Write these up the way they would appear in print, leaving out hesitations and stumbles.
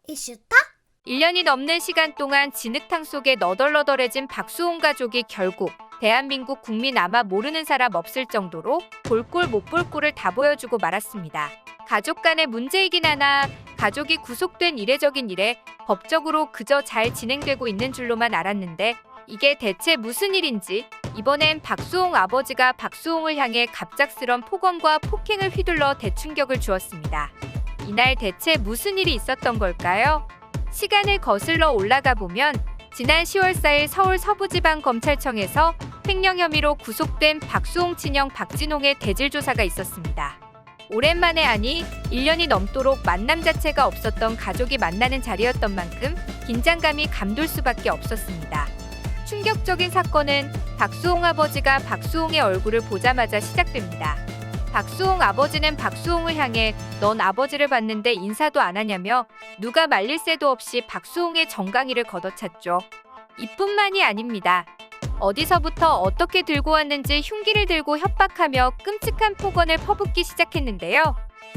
이슈타? 1년이 넘는 시간 동안 진흙탕 속에 너덜너덜해진 박수홍 가족이 결국 대한민국 국민 아마 모르는 사람 없을 정도로 볼 꼴 못 볼 꼴을 다 보여주고 말았습니다. 가족 간의 문제이긴 하나 가족이 구속된 이례적인 일에 법적으로 그저 잘 진행되고 있는 줄로만 알았는데 이게 대체 무슨 일인지 이번엔 박수홍 아버지가 박수홍을 향해 갑작스런 폭언과 폭행을 휘둘러 대충격을 주었습니다. 이날 대체 무슨 일이 있었던 걸까요? 시간을 거슬러 올라가 보면 지난 10월 4일 서울 서부지방검찰청에서 횡령 혐의로 구속된 박수홍 친형 박진홍의 대질 조사가 있었습니다. 오랜만에 아니 1년이 넘도록 만남 자체가 없었던 가족이 만나는 자리였던 만큼 긴장감이 감돌 수밖에 없었습니다. 충격적인 사건은 박수홍 아버지가 박수홍의 얼굴을 보자마자 시작됩니다. 박수홍 아버지는 박수홍을 향해 넌 아버지를 봤는데 인사도 안 하냐며 누가 말릴 새도 없이 박수홍의 정강이를 걷어찼죠. 이뿐만이 아닙니다. 어디서부터 어떻게 들고 왔는지 흉기를 들고 협박하며 끔찍한 폭언을 퍼붓기 시작했는데요.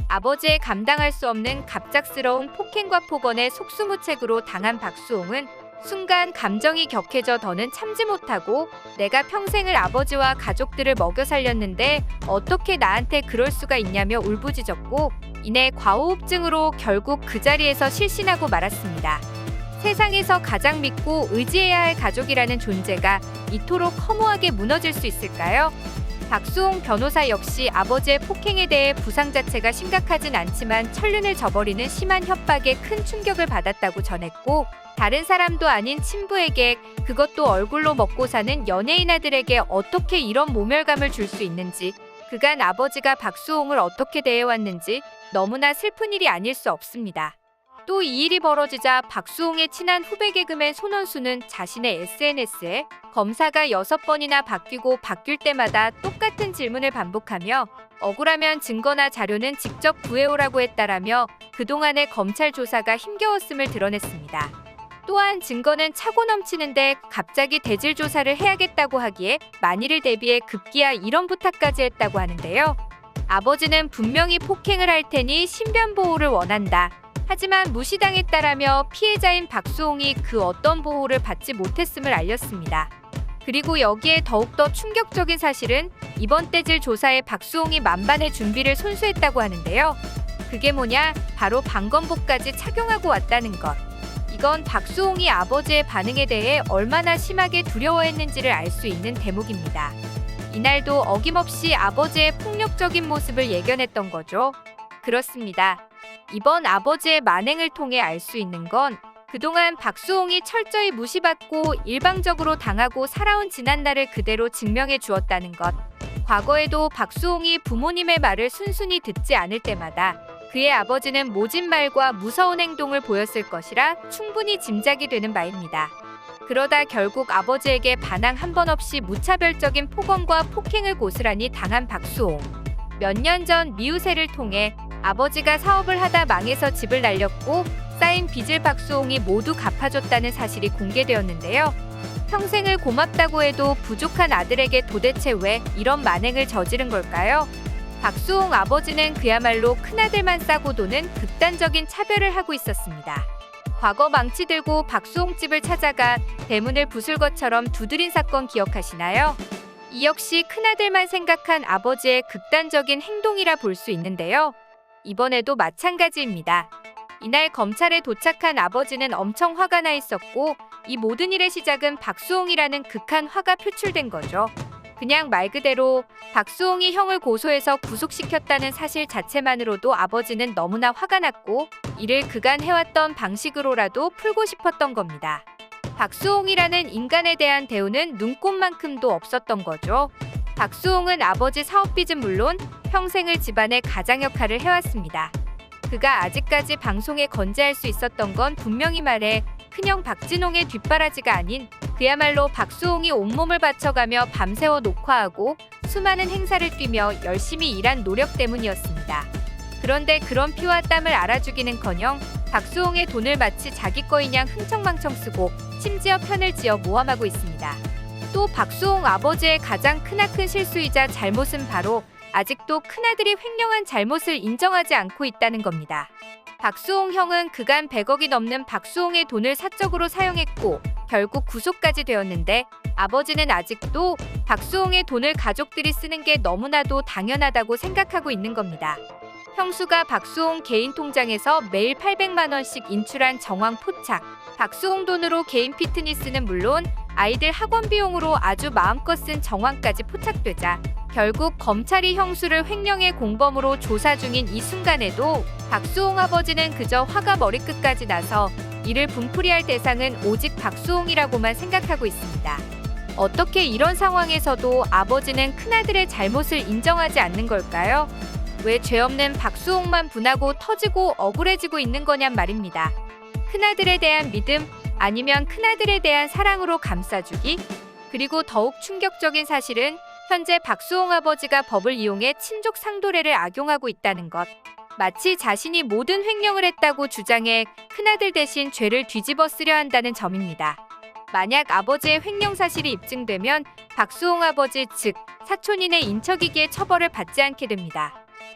아버지의 감당할 수 없는 갑작스러운 폭행과 폭언에 속수무책으로 당한 박수홍은 순간 감정이 격해져 더는 참지 못하고 내가 평생을 아버지와 가족들을 먹여 살렸는데 어떻게 나한테 그럴 수가 있냐며 울부짖었고 이내 과호흡증으로 결국 그 자리에서 실신하고 말았습니다. 세상에서 가장 믿고 의지해야 할 가족이라는 존재가 이토록 허무하게 무너질 수 있을까요? 박수홍 변호사 역시 아버지의 폭행에 대해 부상 자체가 심각하진 않지만 천륜을 저버리는 심한 협박에 큰 충격을 받았다고 전했고 다른 사람도 아닌 친부에게 그것도 얼굴로 먹고 사는 연예인 아들에게 어떻게 이런 모멸감을 줄 수 있는지 그간 아버지가 박수홍을 어떻게 대해왔는지 너무나 슬픈 일이 아닐 수 없습니다. 또 이 일이 벌어지자 박수홍의 친한 후배 개그맨 손원수는 자신의 SNS에 검사가 6번이나 바뀌고 바뀔 때마다 똑같은 질문을 반복하며 억울하면 증거나 자료는 직접 구해오라고 했다라며 그동안의 검찰 조사가 힘겨웠음을 드러냈습니다. 또한 증거는 차고 넘치는데 갑자기 대질 조사를 해야겠다고 하기에 만일을 대비해 급기야 이런 부탁까지 했다고 하는데요. 아버지는 분명히 폭행을 할 테니 신변 보호를 원한다. 하지만 무시당했다라며 피해자인 박수홍이 그 어떤 보호를 받지 못했음을 알렸습니다. 그리고 여기에 더욱더 충격적인 사실은 이번 대질 조사에 박수홍이 만반의 준비를 손수했다고 하는데요. 그게 뭐냐? 바로 방검복까지 착용하고 왔다는 것. 이건 박수홍이 아버지의 반응에 대해 얼마나 심하게 두려워했는지를 알 수 있는 대목입니다. 이날도 어김없이 아버지의 폭력적인 모습을 예견했던 거죠. 그렇습니다. 이번 아버지의 만행을 통해 알 수 있는 건 그동안 박수홍이 철저히 무시받고 일방적으로 당하고 살아온 지난날을 그대로 증명해 주었다는 것. 과거에도 박수홍이 부모님의 말을 순순히 듣지 않을 때마다 그의 아버지는 모진 말과 무서운 행동을 보였을 것이라 충분히 짐작이 되는 바입니다. 그러다 결국 아버지에게 반항 한 번 없이 무차별적인 폭언과 폭행을 고스란히 당한 박수홍. 몇 년 전 미우새를 통해 아버지가 사업을 하다 망해서 집을 날렸고 쌓인 빚을 박수홍이 모두 갚아줬다는 사실이 공개되었는데요. 평생을 고맙다고 해도 부족한 아들에게 도대체 왜 이런 만행을 저지른 걸까요? 박수홍 아버지는 그야말로 큰아들만 싸고 도는 극단적인 차별을 하고 있었습니다. 과거 망치 들고 박수홍 집을 찾아가 대문을 부술 것처럼 두드린 사건 기억하시나요? 이 역시 큰아들만 생각한 아버지의 극단적인 행동이라 볼 수 있는데요. 이번에도 마찬가지입니다. 이날 검찰에 도착한 아버지는 엄청 화가 나 있었고 이 모든 일의 시작은 박수홍이라는 극한 화가 표출된 거죠. 그냥 말 그대로 박수홍이 형을 고소해서 구속시켰다는 사실 자체만으로도 아버지는 너무나 화가 났고 이를 그간 해왔던 방식으로라도 풀고 싶었던 겁니다. 박수홍이라는 인간에 대한 대우는 눈꼽만큼도 없었던 거죠. 박수홍은 아버지 사업빚은 물론 평생을 집안의 가장 역할을 해왔습니다. 그가 아직까지 방송에 건재할 수 있었던 건 분명히 말해 큰형 박진홍의 뒷바라지가 아닌 그야말로 박수홍이 온몸을 바쳐가며 밤새워 녹화하고 수많은 행사를 뛰며 열심히 일한 노력 때문이었습니다. 그런데 그런 피와 땀을 알아주기는커녕 박수홍의 돈을 마치 자기 거인양 흥청망청 쓰고 심지어 편을 지어 모함하고 있습니다. 또 박수홍 아버지의 가장 크나큰 실수이자 잘못은 바로 아직도 큰아들이 횡령한 잘못을 인정하지 않고 있다는 겁니다. 박수홍 형은 그간 100억이 넘는 박수홍의 돈을 사적으로 사용했고 결국 구속까지 되었는데 아버지는 아직도 박수홍의 돈을 가족들이 쓰는 게 너무나도 당연하다고 생각하고 있는 겁니다. 형수가 박수홍 개인 통장에서 매일 800만 원씩 인출한 정황 포착. 박수홍 돈으로 개인 피트니스는 물론 아이들 학원 비용으로 아주 마음껏 쓴 정황까지 포착되자 결국 검찰이 형수를 횡령의 공범으로 조사 중인 이 순간에도 박수홍 아버지는 그저 화가 머리끝까지 나서 이를 분풀이할 대상은 오직 박수홍이라고만 생각하고 있습니다. 어떻게 이런 상황에서도 아버지는 큰아들의 잘못을 인정하지 않는 걸까요? 왜 죄 없는 박수홍만 분하고 터지고 억울해지고 있는 거냔 말입니다. 큰아들에 대한 믿음 아니면 큰아들에 대한 사랑으로 감싸주기? 그리고 더욱 충격적인 사실은 현재 박수홍 아버지가 법을 이용해 친족 상도례를 악용하고 있다는 것. 마치 자신이 모든 횡령을 했다고 주장해 큰아들 대신 죄를 뒤집어 쓰려 한다는 점입니다. 만약 아버지의 횡령 사실이 입증되면 박수홍 아버지 즉 사촌인의 인척이기에 처벌을 받지 않게 됩니다.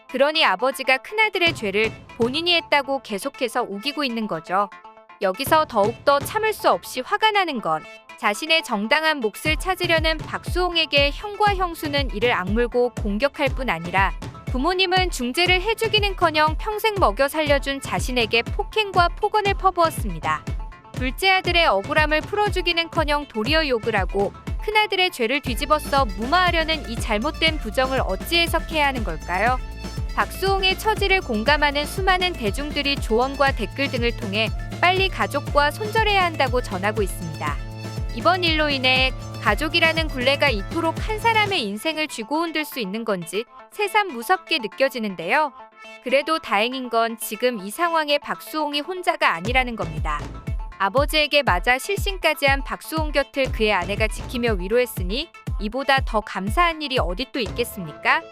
그러니 아버지가 큰아들의 죄를 본인이 했다고 계속해서 우기고 있는 거죠. 여기서 더욱더 참을 수 없이 화가 나는 건 자신의 정당한 몫을 찾으려는 박수홍에게 형과 형수는 이를 악물고 공격할 뿐 아니라 부모님은 중재를 해주기는커녕 평생 먹여 살려준 자신에게 폭행과 폭언을 퍼부었습니다. 둘째 아들의 억울함을 풀어주기는커녕 도리어 욕을 하고 큰아들의 죄를 뒤집어써 무마하려는 이 잘못된 부정을 어찌 해석해야 하는 걸까요? 박수홍의 처지를 공감하는 수많은 대중들이 조언과 댓글 등을 통해 빨리 가족과 손절해야 한다고 전하고 있습니다. 이번 일로 인해 가족이라는 굴레가 이토록 한 사람의 인생을 쥐고 흔들 수 있는 건지 새삼 무섭게 느껴지는데요. 그래도 다행인 건 지금 이 상황에 박수홍이 혼자가 아니라는 겁니다. 아버지에게 맞아 실신까지 한 박수홍 곁을 그의 아내가 지키며 위로했으니 이보다 더 감사한 일이 어디 또 있겠습니까?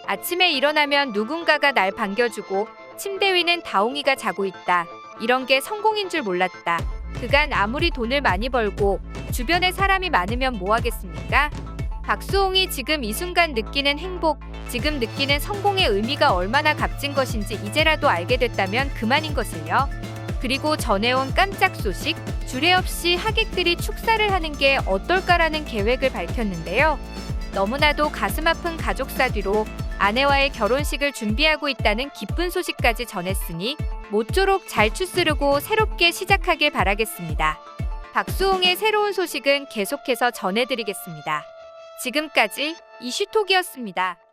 아침에 일어나면 누군가가 날 반겨주고 침대 위는 다홍이가 자고 있다. 이런 게 성공인 줄 몰랐다. 그간 아무리 돈을 많이 벌고 주변에 사람이 많으면 뭐 하겠습니까? 박수홍이 지금 이 순간 느끼는 행복, 지금 느끼는 성공의 의미가 얼마나 값진 것인지 이제라도 알게 됐다면 그만인 것을요. 그리고 전해온 깜짝 소식, 주례 없이 하객들이 축사를 하는 게 어떨까라는 계획을 밝혔는데요. 너무나도 가슴 아픈 가족사 뒤로 아내와의 결혼식을 준비하고 있다는 기쁜 소식까지 전했으니 모쪼록 잘 추스르고 새롭게 시작하길 바라겠습니다. 박수홍의 새로운 소식은 계속해서 전해드리겠습니다. 지금까지 이슈톡이었습니다.